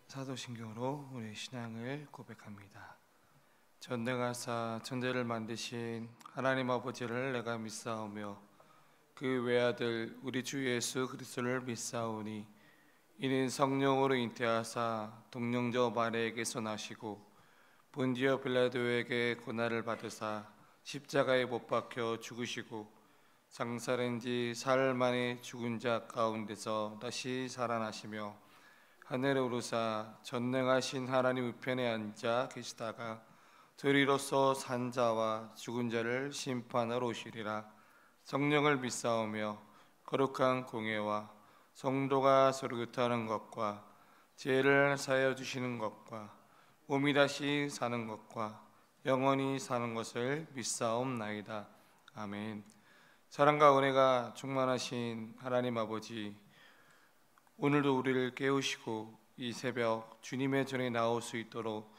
사도신경으로 우리 신앙을 고백합니다. 전능하사 천대를 만드신 하나님 아버지를 내가 믿사오며 그 외아들 우리 주 예수 그리스도를 믿사오니 이는 성령으로 잉태하사 동령저 마리아에게서 나시고 본디오 빌라도에게 고난을 받으사 십자가에 못 박혀 죽으시고 장사된 지 사흘 만에 죽은 자 가운데서 다시 살아나시며 하늘에 오르사 전능하신 하나님 우편에 앉아 계시다가 저리로서 산 자와 죽은 자를 심판하러 오시리라. 성령을 믿사오며 거룩한 공예와 성도가 서로 교통하는 것과 죄를 사하여 주시는 것과 몸이 다시 사는 것과 영원히 사는 것을 믿사옵나이다. 아멘. 사랑과 은혜가 충만하신 하나님 아버지, 오늘도 우리를 깨우시고 이 새벽 주님의 전에 나올 수 있도록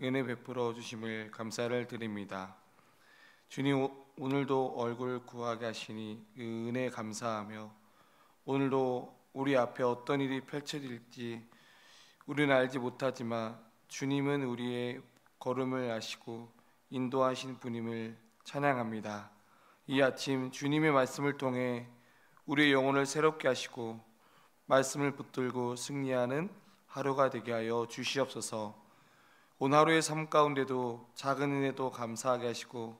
은혜 베풀어 주심을 감사를 드립니다. 주님, 오늘도 얼굴 구하게 하시니 그 은혜 감사하며 오늘도 우리 앞에 어떤 일이 펼쳐질지 우리는 알지 못하지만 주님은 우리의 걸음을 아시고 인도하신 분임을 찬양합니다. 이 아침 주님의 말씀을 통해 우리의 영혼을 새롭게 하시고 말씀을 붙들고 승리하는 하루가 되게 하여 주시옵소서. 오늘 하루의 삶 가운데도 작은 은혜도 감사하게 하시고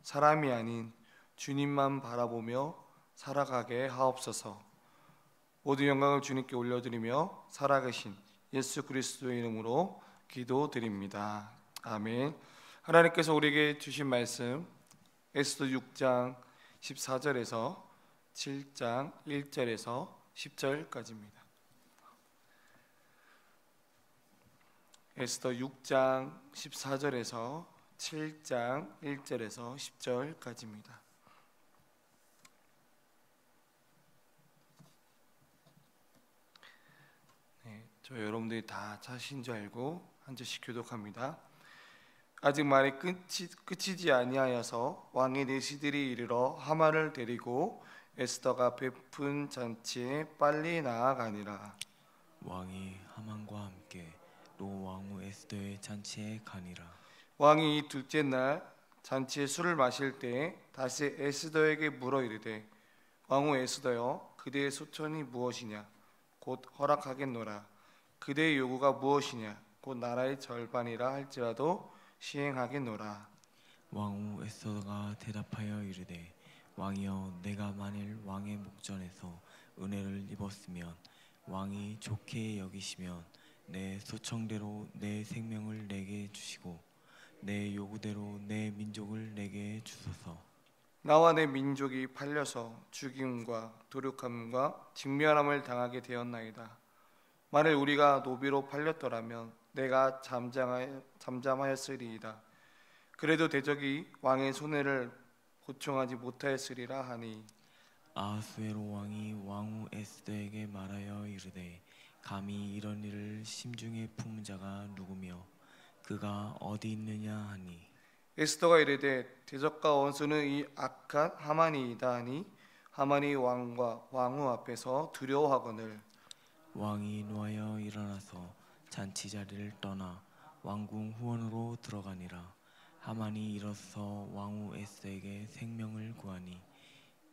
사람이 아닌 주님만 바라보며 살아가게 하옵소서. 모든 영광을 주님께 올려드리며 살아계신 예수 그리스도의 이름으로 기도드립니다. 아멘. 하나님께서 우리에게 주신 말씀 에스더 6장 14절에서 7장 1절에서 10절까지입니다. 에스더 6장 14절에서 7장 1절에서 10절까지입니다. 저 여러분들이 다 찾으신 줄 알고 한 절씩 교독합니다. 아직 말이 끝이지 아니하여서 왕의 내시들이 이르러 하만을 데리고 에스더가 베푼 잔치에 빨리 나아가니라. 왕이 하만과 함께 또 왕후 에스더의 잔치에 가니라. 왕이 이 둘째 날 잔치에 술을 마실 때 다시 에스더에게 물어 이르되 왕후 에스더여, 그대의 소천이 무엇이냐? 곧 허락하겠노라. 그대의 요구가 무엇이냐? 곧 나라의 절반이라 할지라도 시행하겠노라. 왕후 에스더가 대답하여 이르되 왕이여, 내가 만일 왕의 목전에서 은혜를 입었으면 왕이 좋게 여기시면 내 소청대로 내 생명을 내게 주시고 내 요구대로 내 민족을 내게 주소서. 나와 내 민족이 팔려서 죽임과 도륙함과 직면함을 당하게 되었나이다. 만일 우리가 노비로 팔렸더라면 내가 잠잠하였으리이다. 그래도 대적이 왕의 손해를 보충하지 못하였으리라 하니, 아하수에로 왕이 왕후 에스더에게 말하여 이르되 감히 이런 일을 심중에 품은 자가 누구며 그가 어디 있느냐 하니, 에스더가 이르되 대적과 원수는 이 악한 하만이이다 하니, 하만이 왕과 왕후 앞에서 두려워하거늘 왕이 노하여 일어나서 잔치 자리를 떠나 왕궁 후원으로 들어가니라. 하만이 일어서 왕후 에스더에게 생명을 구하니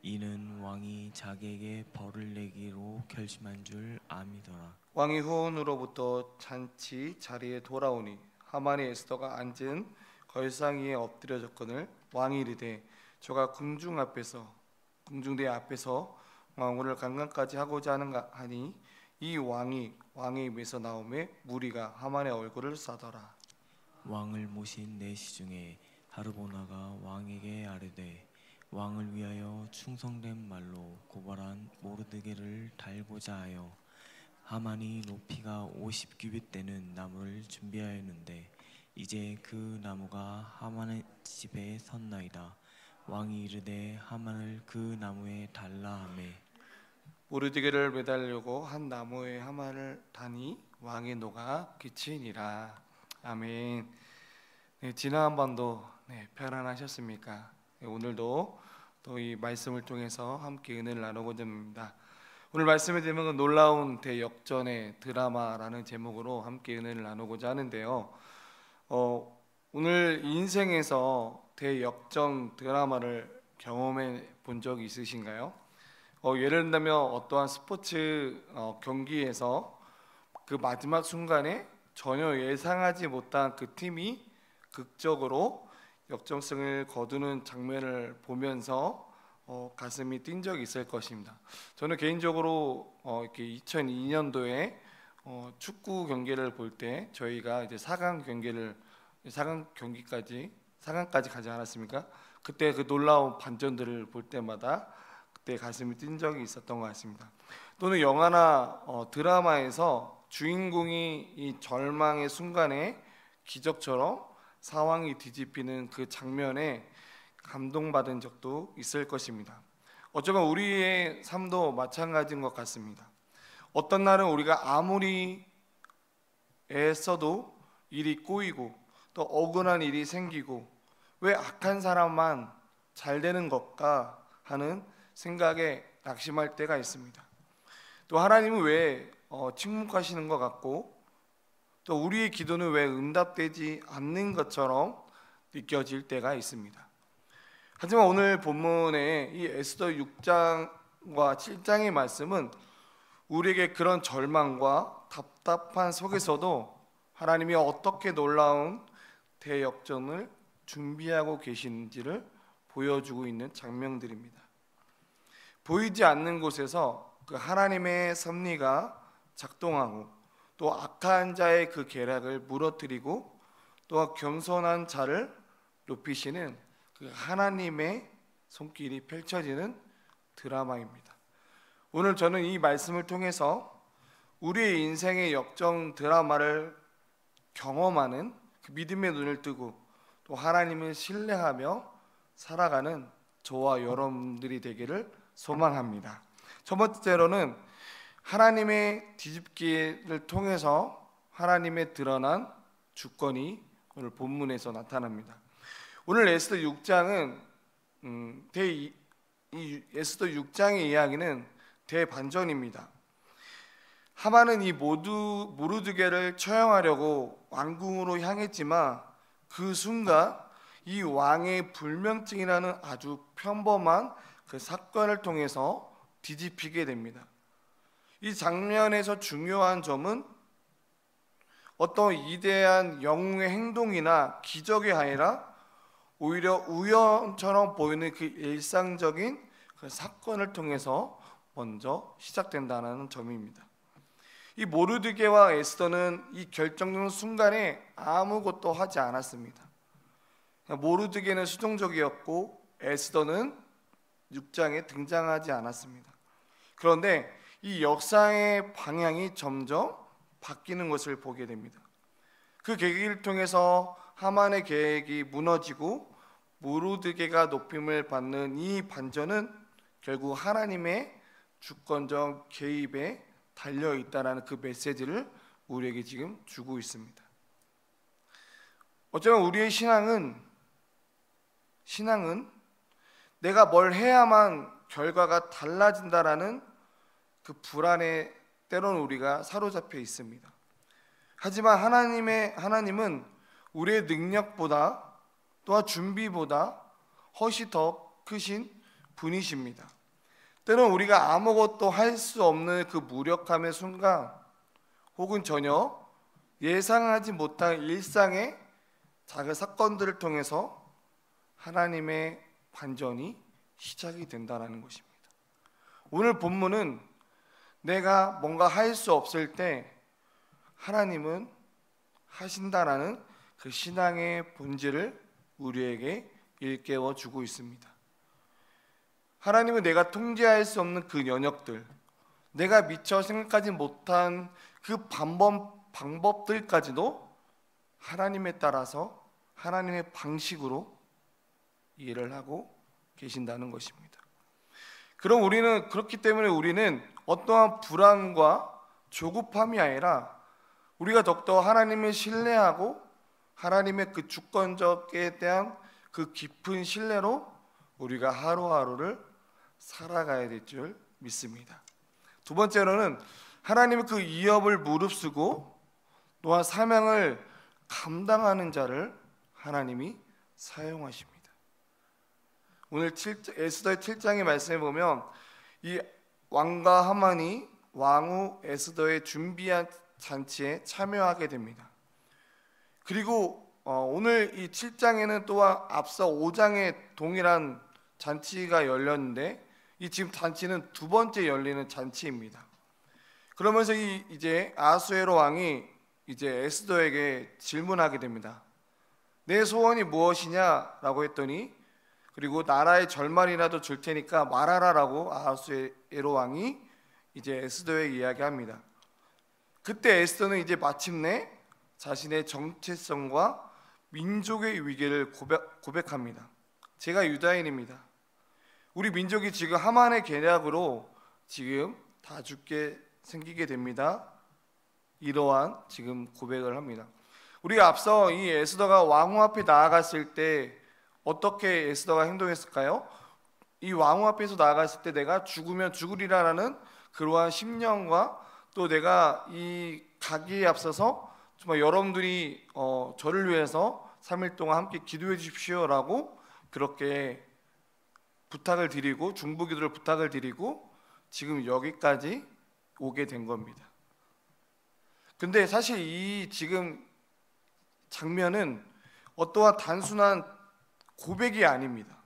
이는 왕이 자기에게 벌을 내기로 결심한 줄 암이더라. 왕이 후원으로부터 잔치 자리에 돌아오니 하만이 에스더가 앉은 걸상 위에 엎드려졌거늘 왕이 이르되 저가 궁중대 앞에서 왕후를 강간까지 하고자 하는가 하니, 이 왕의 입에서 나오매 무리가 하만의 얼굴을 싸더라. 왕을 모신 내시 중에 하르보나가 왕에게 아뢰되 왕을 위하여 충성된 말로 고발한 모르드게를 달고자 하여 하만이 높이가 50규빗 되는 나무를 준비하였는데 이제 그 나무가 하만의 집에 섰나이다. 왕이 이르되 하만을 그 나무에 달라 하매 모르드게를 매달려고 한 나무에 하만을 다니 왕의 노가 그치니라. 아멘. 지난 밤도 편안하셨습니까? 오늘도 또 이 말씀을 통해서 함께 은혜를 나누고자 합니다. 오늘 말씀의 제목은 놀라운 대역전의 드라마라는 제목으로 함께 은혜를 나누고자 하는데요. 오늘 인생에서 대역전 드라마를 경험해 본 적이 있으신가요? 예를 들면 어떠한 스포츠 경기에서 그 마지막 순간에 전혀 예상하지 못한 그 팀이 극적으로 역전승을 거두는 장면을 보면서 가슴이 뛴 적이 있을 것입니다. 저는 개인적으로 이렇게 2002년도에 축구 경기를 볼 때 저희가 이제 4강까지 가지 않았습니까? 그때 그 놀라운 반전들을 볼 때마다 그때 가슴이 뛴 적이 있었던 것 같습니다. 또는 영화나 드라마에서 주인공이 이 절망의 순간에 기적처럼 상황이 뒤집히는 그 장면에 감동받은 적도 있을 것입니다. 어쩌면 우리의 삶도 마찬가지인 것 같습니다. 어떤 날은 우리가 아무리 애써도 일이 꼬이고 또 억울한 일이 생기고 왜 악한 사람만 잘 되는 것까 하는 생각에 낙심할 때가 있습니다. 또 하나님은 왜 침묵하시는 것 같고 또 우리의 기도는 왜 응답되지 않는 것처럼 느껴질 때가 있습니다. 하지만 오늘 본문의 이 에스더 6장과 7장의 말씀은 우리에게 그런 절망과 답답한 속에서도 하나님이 어떻게 놀라운 대역전을 준비하고 계신지를 보여주고 있는 장면들입니다. 보이지 않는 곳에서 그 하나님의 섭리가 작동하고 또 악한 자의 그 계략을 무너뜨리고 또 겸손한 자를 높이시는 그 하나님의 손길이 펼쳐지는 드라마입니다. 오늘 저는 이 말씀을 통해서 우리의 인생의 역전 드라마를 경험하는 그 믿음의 눈을 뜨고 또 하나님을 신뢰하며 살아가는 저와 여러분들이 되기를 소망합니다. 첫 번째로는 하나님의 뒤집기를 통해서 하나님의 드러난 주권이 오늘 본문에서 나타납니다. 오늘 에스더 6장은 에스더 6장의 이야기는 대반전입니다. 하만은 이 모르드게를 처형하려고 왕궁으로 향했지만 그 순간 이 왕의 불명증이라는 아주 평범한 그 사건을 통해서 뒤집히게 됩니다. 이 장면에서 중요한 점은 어떤 위대한 영웅의 행동이나 기적이 아니라 오히려 우연처럼 보이는 그 일상적인 그 사건을 통해서 먼저 시작된다는 점입니다. 이 모르드게와 에스더는 이 결정적인 순간에 아무것도 하지 않았습니다. 모르드게는 수동적이었고 에스더는 6장에 등장하지 않았습니다. 그런데 이 역사의 방향이 점점 바뀌는 것을 보게 됩니다. 그 계기를 통해서 하만의 계획이 무너지고 모르드게가 높임을 받는 이 반전은 결국 하나님의 주권적 개입에 달려 있다라는 그 메시지를 우리에게 지금 주고 있습니다. 어쩌면 우리의 신앙은 내가 뭘 해야만 결과가 달라진다라는 그 불안에 때로는 우리가 사로잡혀 있습니다. 하지만 하나님은 우리의 능력보다 또한 준비보다 훨씬 더 크신 분이십니다. 때로는 우리가 아무것도 할 수 없는 그 무력함의 순간 혹은 전혀 예상하지 못한 일상의 작은 사건들을 통해서 하나님의 반전이 시작이 된다는 것입니다. 오늘 본문은 내가 뭔가 할 수 없을 때 하나님은 하신다라는 그 신앙의 본질을 우리에게 일깨워 주고 있습니다. 하나님은 내가 통제할 수 없는 그 영역들, 내가 미처 생각하지 못한 그 방법들까지도 하나님에 따라서 하나님의 방식으로 일을 하고 계신다는 것입니다. 그렇기 때문에 우리는 어떠한 불안과 조급함이 아니라 우리가 더욱더 하나님을 신뢰하고 하나님의 그 주권적에 대한 그 깊은 신뢰로 우리가 하루하루를 살아가야 될 줄 믿습니다. 두 번째로는 하나님은 그 위협을 무릅쓰고 또한 사명을 감당하는 자를 하나님이 사용하십니다. 오늘 에스더의 7장의 말씀에 보면 이 왕과 하만이 왕후 에스더의 준비한 잔치에 참여하게 됩니다. 그리고 오늘 이 7장에는 또한 앞서 5장에 동일한 잔치가 열렸는데 이 지금 잔치는 두 번째 열리는 잔치입니다. 그러면서 이제 아하수에로 왕이 이제 에스더에게 질문하게 됩니다. 내 소원이 무엇이냐라고 했더니 그리고 나라의 절반이라도 줄 테니까 말하라라고 아하수에로 왕이 이제 에스더에게 이야기합니다. 그때 에스더는 이제 마침내 자신의 정체성과 민족의 위기를 고백합니다. 제가 유다인입니다. 우리 민족이 지금 하만의 계략으로 지금 다 죽게 생기게 됩니다. 이러한 지금 고백을 합니다. 우리가 앞서 이 에스더가 왕후 앞에 나아갔을 때 어떻게 에스더가 행동했을까요? 이 왕후 앞에서 나아갔을 때 내가 죽으면 죽으리라라는 그러한 심령과 또 내가 이 가기에 앞서서 정말 여러분들이 저를 위해서 3일 동안 함께 기도해 주십시오라고 그렇게 부탁을 드리고 중보기도를 부탁을 드리고 지금 여기까지 오게 된 겁니다. 근데 사실 이 지금 장면은 어떠한 단순한 고백이 아닙니다.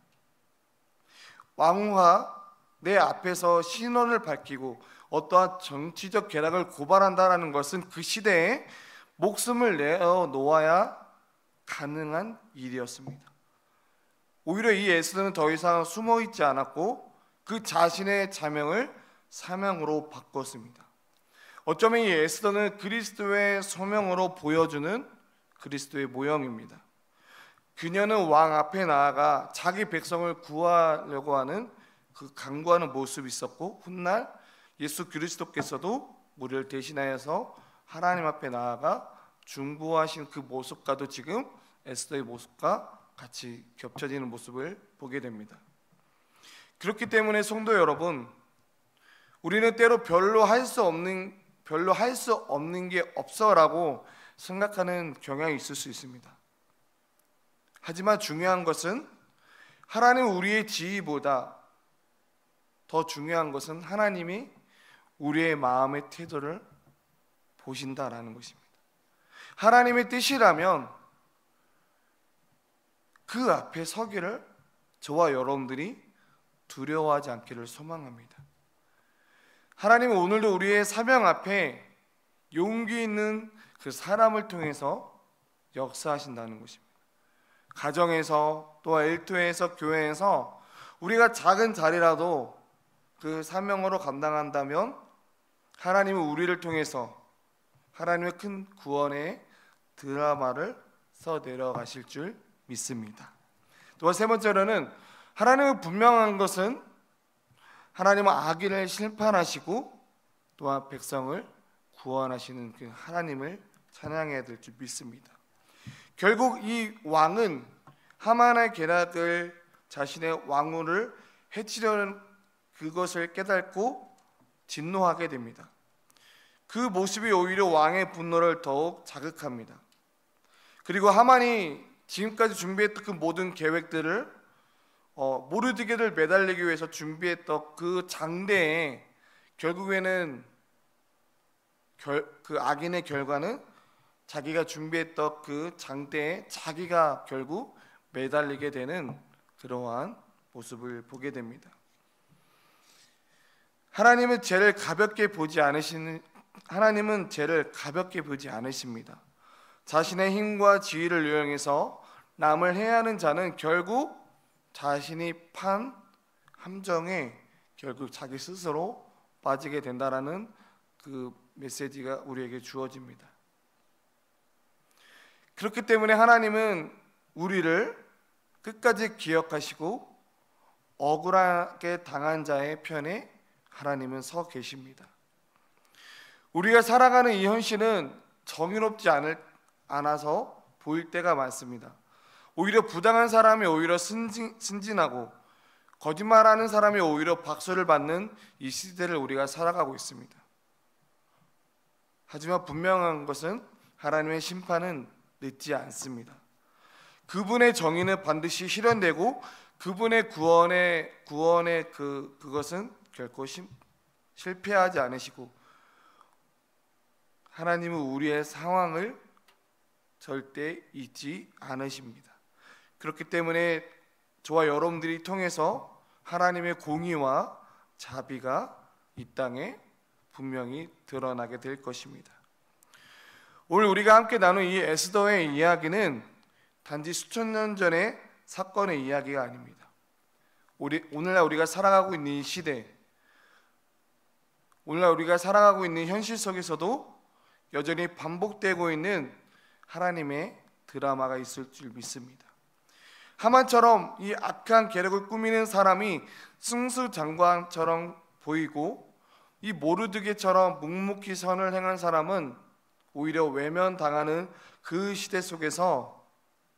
왕후가 내 앞에서 신원을 밝히고 어떠한 정치적 계략을 고발한다라는 것은 그 시대에 목숨을 내어 놓아야 가능한 일이었습니다. 오히려 이 에스더는 더 이상 숨어 있지 않았고 그 자신의 자명을 사명으로 바꿨습니다. 어쩌면 이 에스더는 그리스도의 소명으로 보여주는 그리스도의 모형입니다. 그녀는 왕 앞에 나아가 자기 백성을 구하려고 하는 그 간구하는 모습이 있었고 훗날 예수 그리스도께서도 우리를 대신하여서 하나님 앞에 나아가 중보하신 그 모습과도 지금 에스더의 모습과 같이 겹쳐지는 모습을 보게 됩니다. 그렇기 때문에 성도 여러분, 우리는 때로 별로 할 수 없는 게 없어라고 생각하는 경향이 있을 수 있습니다. 하지만 중요한 것은 하나님 우리의 지위보다 더 중요한 것은 하나님이 우리의 마음의 태도를 보신다라는 것입니다. 하나님의 뜻이라면 그 앞에 서기를 저와 여러분들이 두려워하지 않기를 소망합니다. 하나님은 오늘도 우리의 사명 앞에 용기 있는 그 사람을 통해서 역사하신다는 것입니다. 가정에서 또 일터에서 교회에서 우리가 작은 자리라도 그 사명으로 감당한다면 하나님은 우리를 통해서 하나님의 큰 구원의 드라마를 써 내려가실 줄 믿습니다. 또한 세 번째로는 하나님은 분명한 것은 하나님은 악인을 심판하시고 또한 백성을 구원하시는 그 하나님을 찬양해야 될 줄 믿습니다. 결국 이 왕은 하만의 계략을 자신의 왕후를 해치려는 그것을 깨닫고 진노하게 됩니다. 그 모습이 오히려 왕의 분노를 더욱 자극합니다. 그리고 하만이 지금까지 준비했던 그 모든 계획들을 모르드게를 매달리기 위해서 준비했던 그 장대에 결국에는 그 악인의 결과는 자기가 준비했던 그 장대에 자기가 결국 매달리게 되는 그러한 모습을 보게 됩니다. 하나님은 죄를 가볍게 보지 않으십니다. 자신의 힘과 지위를 이용해서 남을 해하는 자는 결국 자신이 판 함정에 결국 자기 스스로 빠지게 된다라는 그 메시지가 우리에게 주어집니다. 그렇기 때문에 하나님은 우리를 끝까지 기억하시고 억울하게 당한 자의 편에 하나님은 서 계십니다. 우리가 살아가는 이 현실은 정의롭지 않아서 보일 때가 많습니다. 오히려 부당한 사람이 오히려 승진하고 거짓말하는 사람이 오히려 박수를 받는 이 시대를 우리가 살아가고 있습니다. 하지만 분명한 것은 하나님의 심판은 늦지 않습니다. 그분의 정의는 반드시 실현되고 그분의 구원의 그것은 결코 실패하지 않으시고, 하나님은 우리의 상황을 절대 잊지 않으십니다. 그렇기 때문에 저와 여러분들이 통해서 하나님의 공의와 자비가 이 땅에 분명히 드러나게 될 것입니다. 오늘 우리가 함께 나눈 이 에스더의 이야기는 단지 수천 년 전의 사건의 이야기가 아닙니다. 오늘날 우리가 살아가고 있는 이 시대, 오늘날 우리가 살아가고 있는 현실 속에서도 여전히 반복되고 있는 하나님의 드라마가 있을 줄 믿습니다. 하만처럼 이 악한 계략을 꾸미는 사람이 승수장관처럼 보이고, 이 모르드게처럼 묵묵히 선을 행한 사람은 오히려 외면당하는 그 시대 속에서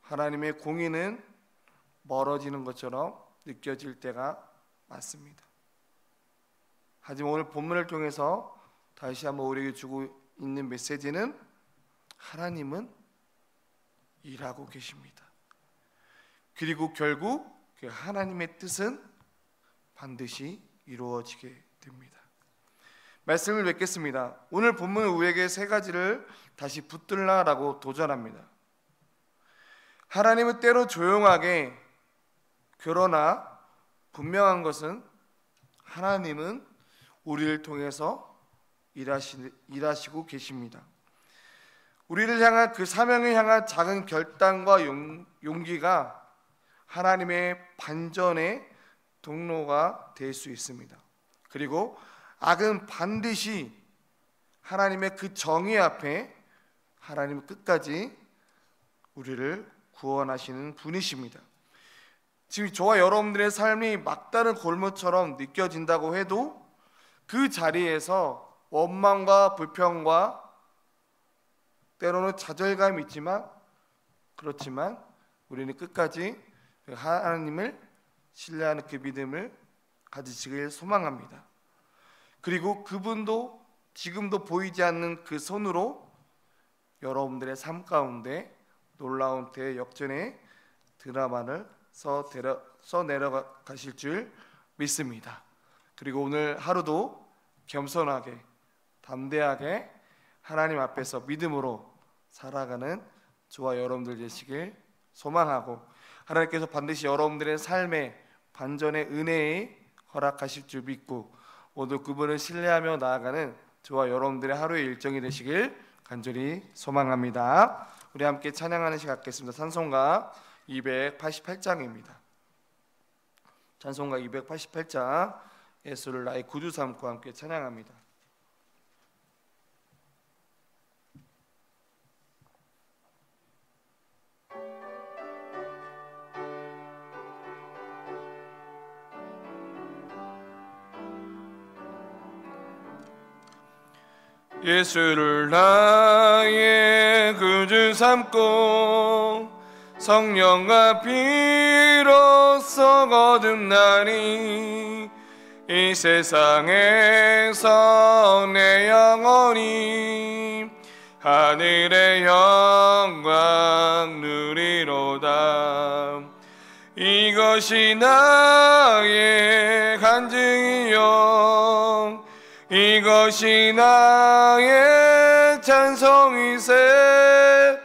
하나님의 공의는 멀어지는 것처럼 느껴질 때가 많습니다. 하지만 오늘 본문을 통해서 다시 한번 우리에게 주고 있는 메시지는 하나님은 일하고 계십니다. 그리고 결국 그 하나님의 뜻은 반드시 이루어지게 됩니다. 말씀을 맺겠습니다. 오늘 본문은 우리에게 세 가지를 다시 붙들라라고 도전합니다. 하나님은 때로 조용하게, 그러나 분명한 것은 하나님은 우리를 통해서 일하시고 계십니다. 우리를 향한 그 사명을 향한 작은 결단과 용기가 하나님의 반전의 동로가 될 수 있습니다. 그리고 악은 반드시 하나님의 그 정의 앞에 하나님은 끝까지 우리를 구원하시는 분이십니다. 지금 저와 여러분들의 삶이 막다른 골목처럼 느껴진다고 해도 그 자리에서 원망과 불평과 때로는 좌절감이 있지만, 그렇지만 우리는 끝까지 하나님을 신뢰하는 그 믿음을 가지시길 소망합니다. 그리고 그분도 지금도 보이지 않는 그 손으로 여러분들의 삶 가운데 놀라운 대역전의 드라마를 써내려가실 줄 믿습니다. 그리고 오늘 하루도 겸손하게 담대하게 하나님 앞에서 믿음으로 살아가는 저와 여러분들 되시길 소망하고, 하나님께서 반드시 여러분들의 삶에 반전의 은혜에 허락하실 줄 믿고 모두 그분을 신뢰하며 나아가는 저와 여러분들의 하루의 일정이 되시길 간절히 소망합니다. 우리 함께 찬양하는 시간 갖겠습니다. 찬송가 288장입니다. 찬송가 288장, 예수를 나의 구주 삼고 함께 찬양합니다. 예수를 나의 구주 삼고 성령과 피로써 거듭나니 이 세상에서 내 영혼이 하늘의 영광 누리로다. 이것이 나의 간증이요, 이것이 나의 찬송이세.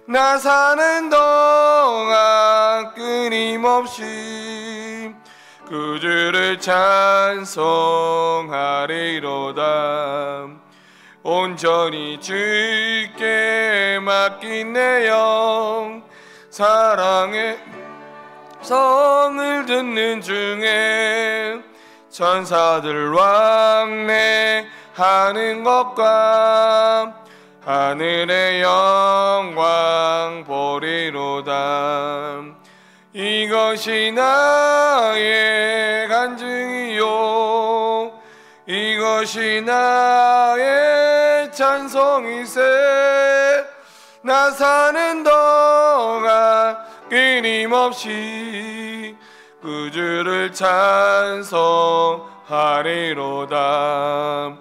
나 사는 동안 끊임없이 구주를 찬송하리로다. 온전히 주께 맡긴 내 영, 사랑의 성을 듣는 중에 천사들 왕래하는 것과 하늘의 영광 보리로다. 이것이 나의 간증이요, 이것이 나의 찬송이세. 나 사는 동안 끊임없이 그 주를 찬송하리로다.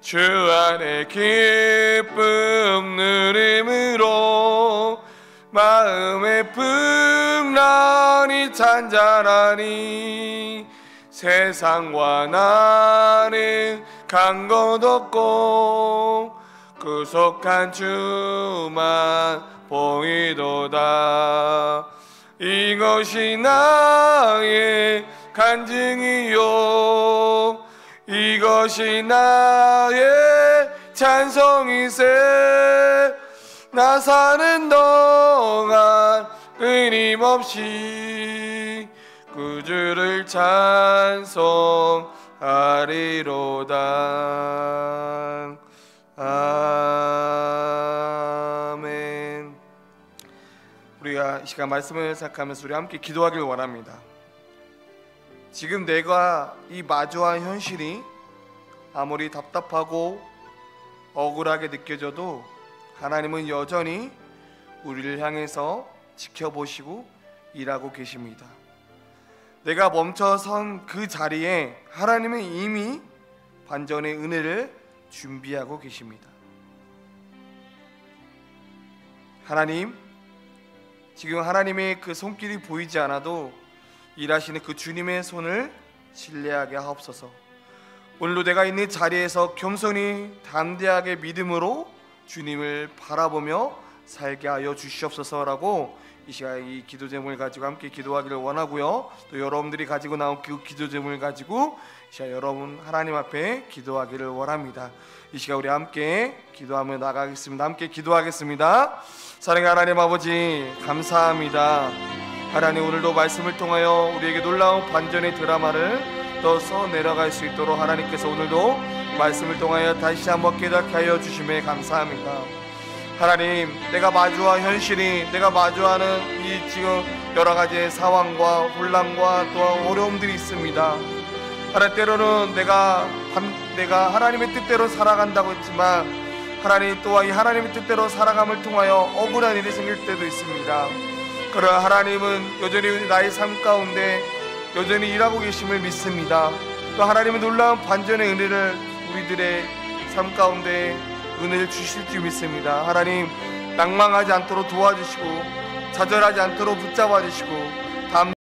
주 안에 기쁨 누림으로 마음의 풍랑이 잔잔하니 세상과 나는 간 것 없고 구속한 주만 보이도다. 이것이 나의 간증이요 이것이 나의 찬송이세. 나 사는 동안 끊임없이 그 주를 찬송하리로다. 아멘. 우리가 이 시간 말씀을 생각하면서 우리 함께 기도하길 원합니다. 지금 내가 이 마주한 현실이 아무리 답답하고 억울하게 느껴져도 하나님은 여전히 우리를 향해서 지켜보시고 일하고 계십니다. 내가 멈춰선 그 자리에 하나님은 이미 반전의 은혜를 준비하고 계십니다. 하나님, 지금 하나님의 그 손길이 보이지 않아도 일하시는 그 주님의 손을 신뢰하게 하옵소서. 오늘도 내가 있는 자리에서 겸손히 담대하게 믿음으로 주님을 바라보며 살게 하여 주시옵소서라고 이 시간 이 기도 제목을 가지고 함께 기도하기를 원하고요. 또 여러분들이 가지고 나온 그 기도 제목을 가지고 이 시간 여러분 하나님 앞에 기도하기를 원합니다. 이 시간 우리 함께 기도하며 나가겠습니다. 함께 기도하겠습니다. 사랑의 하나님 아버지, 감사합니다. 하나님, 오늘도 말씀을 통하여 우리에게 놀라운 반전의 드라마를 더 써내려갈 수 있도록 하나님께서 오늘도 말씀을 통하여 다시 한번 깨닫게 하여 주심에 감사합니다. 하나님, 내가 마주한 현실이, 내가 마주하는 이 지금 여러 가지의 상황과 혼란과 또한 어려움들이 있습니다. 하나님, 때로는 내가 하나님의 뜻대로 살아간다고 했지만 하나님 또한 이 하나님의 뜻대로 살아감을 통하여 억울한 일이 생길 때도 있습니다. 그러나 하나님은 여전히 나의 삶 가운데 여전히 일하고 계심을 믿습니다. 또 하나님은 놀라운 반전의 은혜를 우리들의 삶 가운데 은혜를 주실 줄 믿습니다. 하나님, 낭망하지 않도록 도와주시고 좌절하지 않도록 붙잡아 주시고